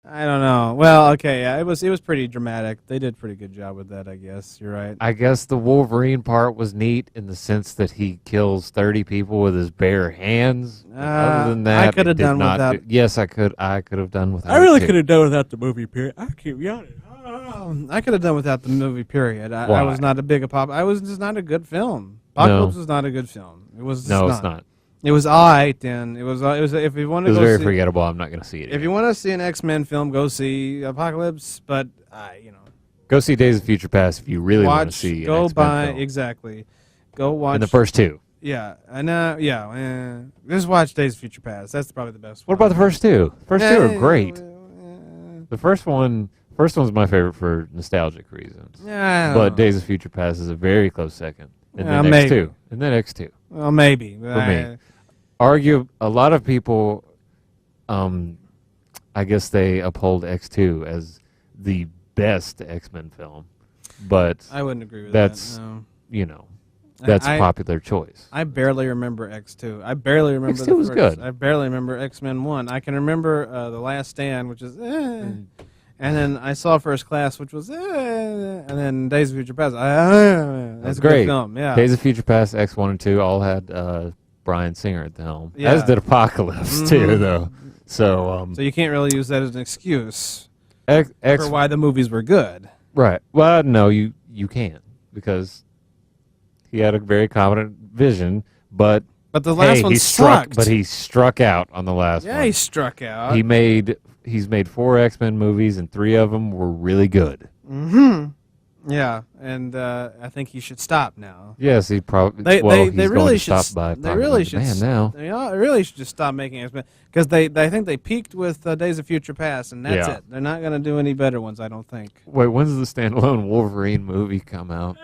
I don't know. Well, okay, yeah, it was pretty dramatic. They did a pretty good job with that, I guess. You're right. I guess the Wolverine part was neat in the sense that he kills 30 people with his bare hands. But other than I that, could it have did done not. without. Yes, I could. I could have done without. I really it could too. have done without the movie period. I keep yawning. I could have done without the movie period. I Why? was not a big pop. I was just not a good film. Apocalypse was not a good film. It was just No, it's not. It was alright then. It was. If you want It to was go very see, forgettable. I'm not going to see it. if you want to see an X-Men film, go see Apocalypse. But Go see Days of Future Past if you really want watch. to see. Go an X-Men buy film. exactly. Go watch. And the first two. Yeah, and just watch Days of Future Past. That's probably the best. What about the first two? First two are great. The The first one's my favorite for nostalgic reasons. Yeah, But Days of Future Past is a very close second. And Yeah, then maybe. X2. And then X2. well, maybe For me. Argue a lot of people I guess they uphold X2 as the best X-Men film. But I wouldn't agree with that's that. No. you know, that's I- a popular choice. I barely remember X2. I barely remember X2 the was first. good. I barely remember X-Men 1. I can remember The Last Stand, which is and then I saw First Class, which was and then Days of Future Past. That's a great. good film. Yeah. Days of Future Past, X1 and 2 all had Bryan Singer at the helm. Yeah. As did Apocalypse too, though. So So you can't really use that as an excuse X for why the movies were good. right. Well, no, you can't because he had a very competent vision, but But the last one he sucked. But he struck out on the last yeah, one. he struck out. He's made 4 X-Men movies and 3 of them were really good. Yeah, and I think he should stop now. Yes, he probably. They he's really going to should. stop by. They really should. Man, now. They really should just stop making X-Men because they think they peaked with Days of Future Past, and that's Yeah. it. They're not going to do any better ones, I don't think. Wait, when's the standalone Wolverine movie come out?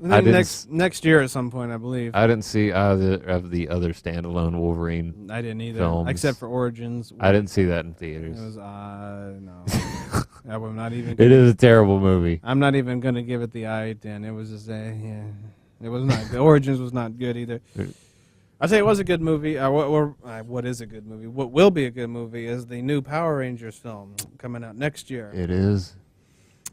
I think next year at some point, I believe. I didn't see either of the other standalone Wolverine. I didn't either, films. except for Origins. I didn't see that in It theaters. was no. I'm not even. It is a terrible movie. I'm not even going to give it the I-10. It was just it was not good. Origins was not good either. I'll tell you, it was a good movie. What is a good movie? What will be a good movie is the new Power Rangers film coming out next year. It is.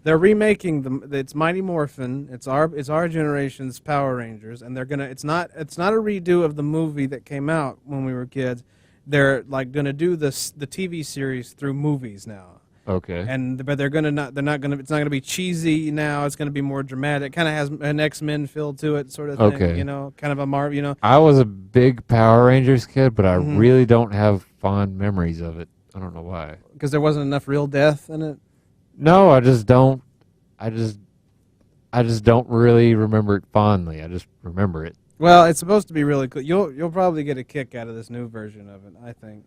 They're remaking it's Mighty Morphin. It's our generation's Power Rangers, and they're gonna. It's not a redo of the movie that came out when we were kids. They're like gonna do the TV series through movies now. Okay. But they're not gonna. It's not gonna be cheesy now. It's gonna be more dramatic. Kind of has an X-Men feel to it, sort of thing. Okay. You know, kind of a Marvel. You know. I was a big Power Rangers kid, but I Mhm. really don't have fond memories of it. I don't know why. Because there wasn't enough real death in it. No, I just don't. I just don't really remember it fondly. I just remember it. Well, it's supposed to be really cool. You'll probably get a kick out of this new version of it, I think.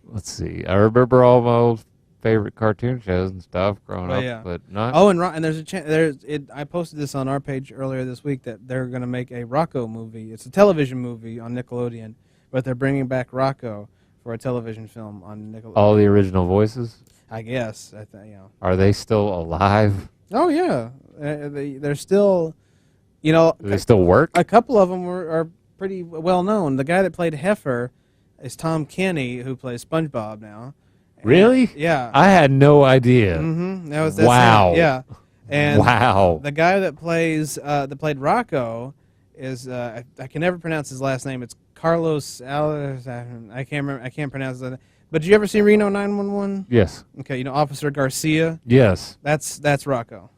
Let's see. I remember all my old favorite cartoon shows and stuff growing Well, up, yeah. but not. Oh, and there's a chance. I posted this on our page earlier this week that they're going to make a Rocko movie. It's a television movie on Nickelodeon, but they're bringing back Rocko for a television film on Nickelodeon. All the original voices. I guess. Are they still alive? Oh yeah, they're still. You know, Do they still work? a couple of them are pretty well known. The guy that played Heifer is Tom Kenny, who plays SpongeBob now. Really? Yeah. I had no idea. Mm-hmm. That's Wow. him. Yeah. And Wow. the guy that played Rocco is I can never pronounce his last name. It's Carlos I can't pronounce that. But did you ever see Reno 911? Yes. Okay, you know Officer Garcia. Yes. That's Rocco.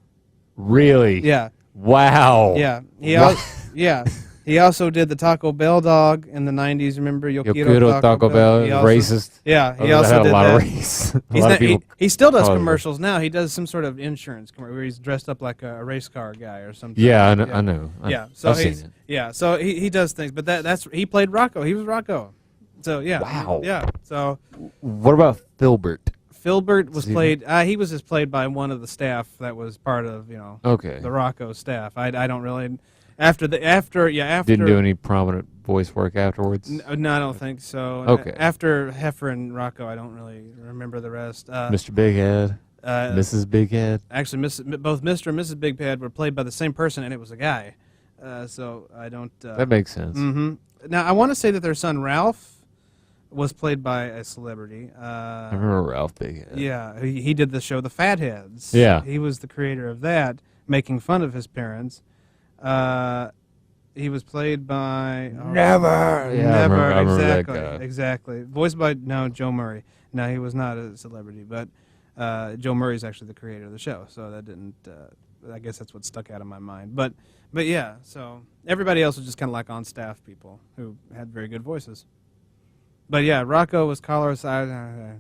Really? Yeah. Wow. Yeah. Wow. Yeah. He also did the Taco Bell dog in the 90s. Remember Yokiro Taco Bell, He also- racist. Yeah, he Oh, also that had did a lot that. of race. A He's lot not, of people. he still does call it commercials now. He does some sort of insurance commercial where he's dressed up like a race car guy or something. Yeah, I know. Yeah, so I've seen he's it. so he does things, but that's he played Rocco. He was Rocco. So yeah. Wow. Yeah. So What about Filbert? Filbert was Is he- played. He was just played by one of the staff that was part of Okay. the Rocco staff. I don't really after Didn't do any prominent voice work afterwards. No, I don't think so. Okay. After Heifer and Rocco, I don't really remember the rest. Mr. Big Head, Mrs. Big Head. Actually, both Mr. and Mrs. Big Head were played by the same person, and it was a guy. So I don't. That makes sense. Now I want to say that their son Ralph was played by a celebrity. I remember Ralph Big Head. Yeah, he did the show The Fatheads. Yeah. He was the creator of that, making fun of his parents. He was played by Never. Yeah, I remember that guy. Exactly. Voiced by Joe Murray. No, he was not a celebrity, but Joe Murray's actually the creator of the show, so that didn't. I guess that's what stuck out of my mind. But yeah, so everybody else was just kind of like on staff people who had very good voices. But yeah, Rocko was Carlos. I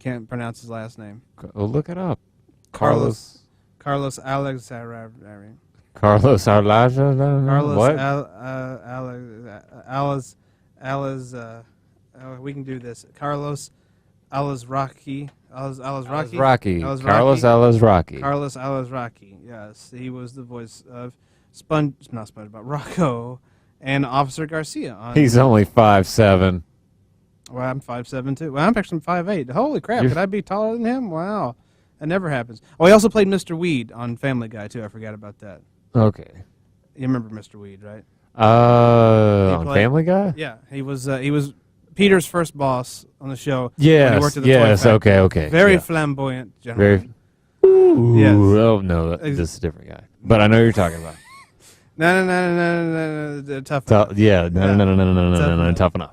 can't pronounce his last name. Oh, look it up. Carlos Alexander. Carlos Carlos What? we can do this. Carlos Alazraki. Rocky. Carlos Alazraki. Carlos Alazraki. Yes, he was the voice of not SpongeBob, Rocko, and Officer Garcia. He's only 5'7". Well, I'm 5'7" too. Well, I'm actually 5'8". Holy crap! Could I be taller than him? Wow, that never happens. Oh, he also played Mr. Weed on Family Guy too. I forgot about that. Okay. You remember Mr. Weed, right? On Family Guy? Yeah, he was Peter's first boss on the show. Yes, when he worked at the toy factory. Okay. Very yeah. flamboyant gentleman. Ooh, Yes. oh no, this is a different guy. But I know who you're talking about. No, tough enough. Yeah, no, tough enough.